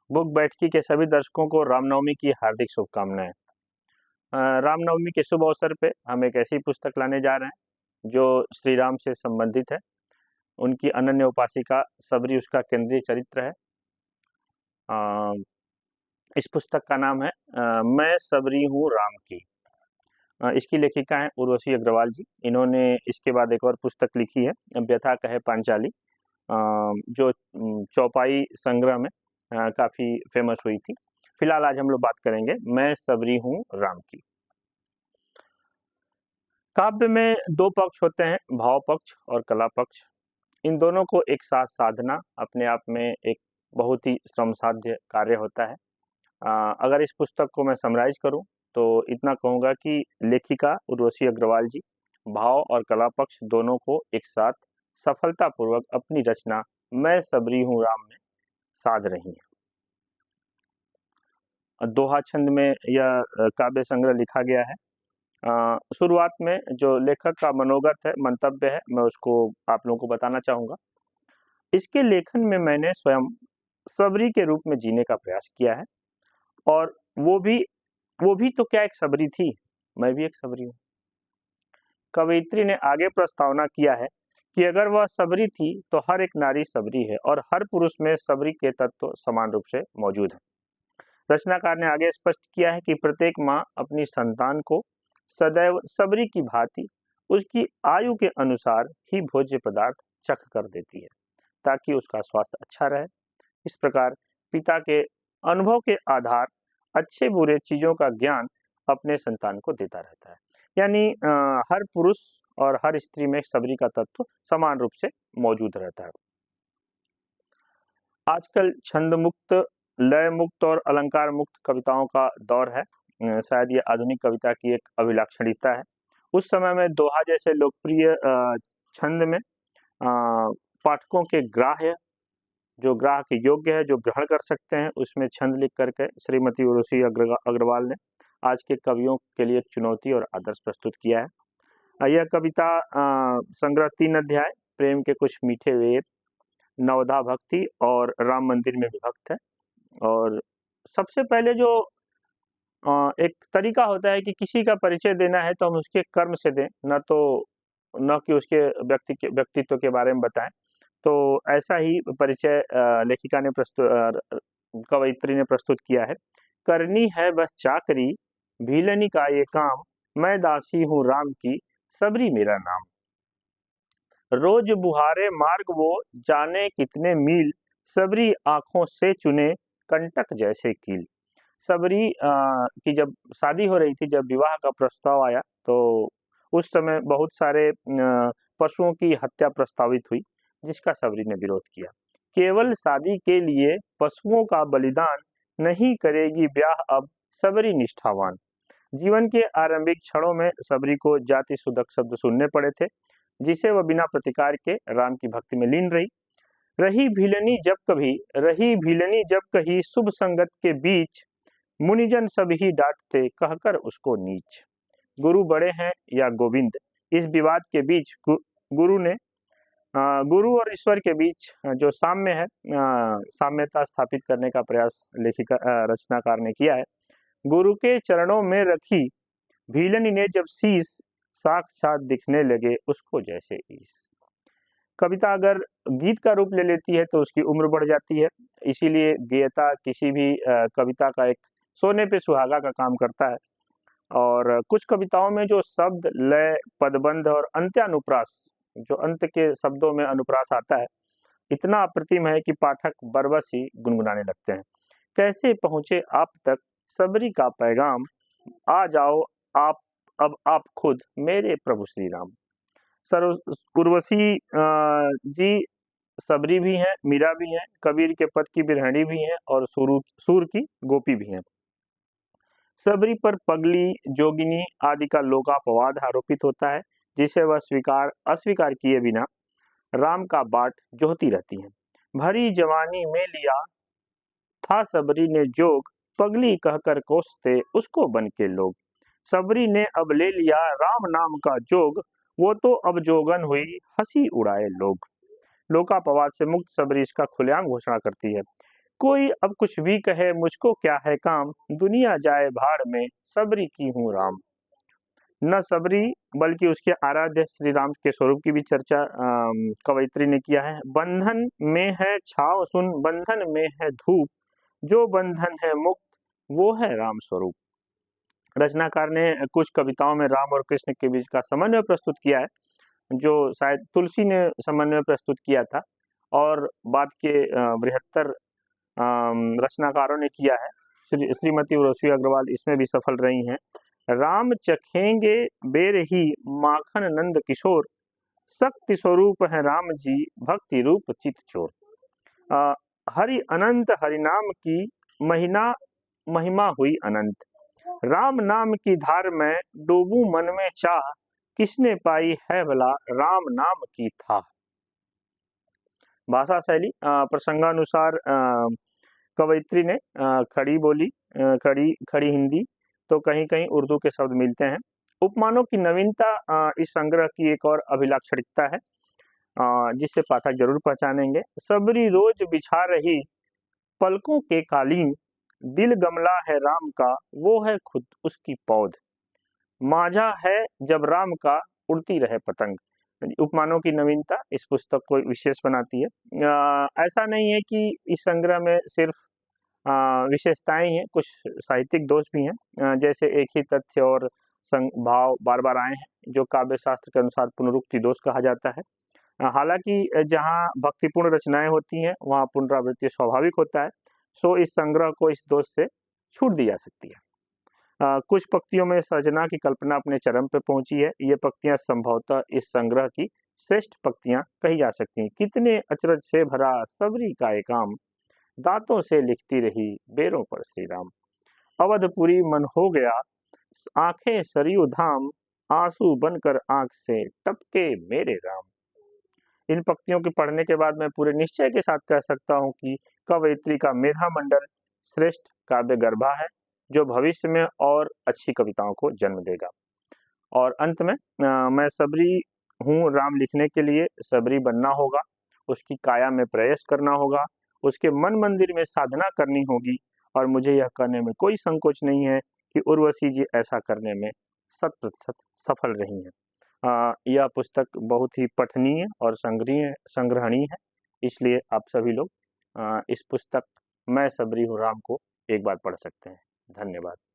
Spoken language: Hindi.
बुक बैठकी के सभी दर्शकों को रामनवमी की हार्दिक शुभकामनाएं। रामनवमी के शुभ अवसर पे हम एक ऐसी पुस्तक लाने जा रहे हैं जो श्री राम से संबंधित है। उनकी अनन्य उपासिका सबरी उसका केंद्रीय चरित्र है। अ, इस पुस्तक का नाम है मैं सबरी हूँ राम की। इसकी लेखिका हैं उर्वशी अग्रवाल जी। इन्होंने इसके बाद एक और पुस्तक लिखी है व्यथा कहे पांचाली, जो चौपाई संग्रह में काफ़ी फेमस हुई थी। फिलहाल आज हम लोग बात करेंगे मैं सबरी हूँ राम की। काव्य में दो पक्ष होते हैं, भाव पक्ष और कला पक्ष। इन दोनों को एक साथ साधना अपने आप में एक बहुत ही श्रम साध्य कार्य होता है। अगर इस पुस्तक को मैं समराइज करूं तो इतना कहूँगा कि लेखिका उर्वशी अग्रवाल जी भाव और कला पक्ष दोनों को एक साथ सफलतापूर्वक अपनी रचना मैं सबरी हूँ राम में साध रही हैं। दोहा छंद में यह काव्य संग्रह लिखा गया है। शुरुआत में जो लेखक का मनोगत है, मंतव्य है, मैं उसको आप लोगों को बताना चाहूँगा। इसके लेखन में मैंने स्वयं सबरी के रूप में जीने का प्रयास किया है और वो भी तो क्या एक सबरी थी, मैं भी एक सबरी हूँ। कवयित्री ने आगे प्रस्तावना किया है कि अगर वह सबरी थी तो हर एक नारी सबरी है और हर पुरुष में सबरी के तत्व समान रूप से मौजूद है। रचनाकार ने आगे स्पष्ट किया है कि प्रत्येक माँ अपनी संतान को सदैव सबरी की भांति उसकी आयु के अनुसार ही भोज्य पदार्थ चख कर देती है ताकि उसका स्वास्थ्य अच्छा रहे। इस प्रकार पिता के अनुभव के आधार अच्छे बुरे चीजों का ज्ञान अपने संतान को देता रहता है। यानी हर पुरुष और हर स्त्री में सबरी का तत्व समान रूप से मौजूद रहता है। आजकल छंद मुक्त, लय मुक्त और अलंकार मुक्त कविताओं का दौर है। शायद ये आधुनिक कविता की एक अभिलाक्षणिकता है। उस समय में दोहा जैसे लोकप्रिय छंद में पाठकों के ग्राह्य, जो ग्राह के योग्य है, जो ग्रहण कर सकते हैं, उसमें छंद लिख करके श्रीमती उर्वशी अग्रवाल ने आज के कवियों के लिए एक चुनौती और आदर्श प्रस्तुत किया है। यह कविता संग्रह 3 अध्याय, प्रेम के कुछ मीठे वेद, नवधा भक्ति और राम मंदिर में विभक्त है। और सबसे पहले जो एक तरीका होता है कि किसी का परिचय देना है तो हम उसके कर्म से दें, न कि उसके व्यक्तित्व के बारे में बताएं। तो ऐसा ही परिचय लेखिका ने कवयित्री ने प्रस्तुत किया है। करनी है बस चाकरी, भीलनी का ये काम, मैं दासी हूँ राम की, सबरी मेरा नाम। रोज बुहारे मार्ग वो, जाने कितने मील, सबरी आंखों से चुने कंटक जैसे कील। सबरी की जब शादी हो रही थी, जब विवाह का प्रस्ताव आया, तो उस समय बहुत सारे पशुओं की हत्या प्रस्तावित हुई, जिसका सबरी ने विरोध किया। केवल शादी के लिए पशुओं का बलिदान, नहीं करेगी ब्याह अब सबरी निष्ठावान। जीवन के आरंभिक क्षणों में सबरी को जाति सुदक शब्द सुनने पड़े थे, जिसे वह बिना प्रतिकार के राम की भक्ति में लीन रही। रही भीलनी जब कही शुभ संगत के बीच, मुनिजन सभी डांटते कहकर उसको नीच। गुरु बड़े हैं या गोविंद, इस विवाद के बीच गुरु और ईश्वर के बीच जो साम्य है, साम्यता स्थापित करने का प्रयास रचनाकार ने किया है। गुरु के चरणों में रखी भीलनी ने जब शीश, साक्षात दिखने लगे उसको जैसे ईश। कविता अगर गीत का रूप ले लेती है तो उसकी उम्र बढ़ जाती है, इसीलिए गेयता किसी भी कविता का एक सोने पे सुहागा का काम करता है। और कुछ कविताओं में जो शब्द, लय, पदबंध और अंत्यानुप्रास, जो अंत के शब्दों में अनुप्रास आता है, इतना अप्रतिम है कि पाठक बरबस ही गुनगुनाने लगते हैं। कैसे पहुंचे आप तक सबरी का पैगाम, आ जाओ आप अब आप खुद मेरे प्रभु श्री राम। उर्वशी जी सबरी भी हैं, मीरा भी हैं, कबीर के पद की बिरहणी भी हैं और सूर की गोपी भी हैं। सबरी पर पगली, जोगिनी आदि का लोकापवाद आरोपित होता है, जिसे वह अस्वीकार किए बिना राम का बाट जोहती रहती हैं। भरी जवानी में लिया था सबरी ने जोग, पगली कहकर कोसते उसको बन के लोग। सबरी ने अब ले लिया राम नाम का जोग, वो तो अब जोगन हुई हंसी उड़ाए लोग। लोकापवाद से मुक्त सबरी इसका खुलेआम घोषणा करती है। कोई अब कुछ भी कहे मुझको क्या है काम, दुनिया जाए भाड़ में सबरी की हूँ राम। न सबरी बल्कि उसके आराध्य श्री राम के स्वरूप की भी चर्चा कवयित्री ने किया है। बंधन में है छाव सुन, बंधन में है धूप, जो बंधन है मुक्त वो है राम स्वरूप। रचनाकार ने कुछ कविताओं में राम और कृष्ण के बीच का समन्वय प्रस्तुत किया है, जो शायद तुलसी ने समन्वय प्रस्तुत किया था, और बाद के बृहत्तर रचनाकारों ने किया है। श्रीमती उर्वशी अग्रवाल इसमें भी सफल रही हैं। राम चखेंगे बेर ही माखन नंद किशोर, शक्ति स्वरूप है राम जी भक्ति रूप चित चोर। हरि अनंत हरि नाम की महिमा हुई अनंत, राम नाम की धार में डूबू मन में चाह, किसने पाई है भला राम नाम की था। भाषा शैली प्रसंगानुसार कवयित्री ने खड़ी बोली, खड़ी हिंदी, तो कहीं कहीं उर्दू के शब्द मिलते हैं। उपमानों की नवीनता इस संग्रह की एक और अभिलाक्षणिकता है, जिसे पाठक जरूर पहचानेंगे। सबरी रोज बिछा रही पलकों के कालीन, दिल गमला है राम का वो है खुद उसकी पौध, माझा है जब राम का उड़ती रहे पतंग। उपमानों की नवीनता इस पुस्तक को विशेष बनाती है। ऐसा नहीं है कि इस संग्रह में सिर्फ विशेषताएं हैं, कुछ साहित्यिक दोष भी हैं। जैसे एक ही तथ्य और भाव बार बार आए हैं, जो काव्य शास्त्र के अनुसार पुनरुक्ति दोष कहा जाता है। हालांकि जहां भक्तिपूर्ण रचनाएं होती हैं वहां पुनरावृत्ति स्वाभाविक होता है, सो इस संग्रह को इस दोष से छूट दी जा सकती है। कुछ पंक्तियों में सृजना की कल्पना अपने चरम पे पहुंची है। ये पंक्तियां संभवतः इस संग्रह की श्रेष्ठ पंक्तियां कही जा सकती हैं। कितने अचरज से भरा सबरी का एक काम, दांतों से लिखती रही बेरों पर श्री राम। अवधपुरी मन हो गया आंखें सरयू धाम, आंसू बनकर आंख से टपके मेरे राम। इन पंक्तियों के पढ़ने के बाद मैं पूरे निश्चय के साथ कह सकता हूँ कि कवयित्री का मेधा मंडल श्रेष्ठ काव्य गर्भा है, जो भविष्य में और अच्छी कविताओं को जन्म देगा। और अंत में मैं सबरी हूँ राम लिखने के लिए सबरी बनना होगा, उसकी काया में प्रयास करना होगा, उसके मन मंदिर में साधना करनी होगी, और मुझे यह करने में कोई संकोच नहीं है कि उर्वशी जी ऐसा करने में 100% सफल रही हैं। यह पुस्तक बहुत ही पठनीय और संग्रहणीय है, इसलिए आप सभी लोग इस पुस्तक मैं सबरी हूँ राम को एक बार पढ़ सकते हैं। धन्यवाद।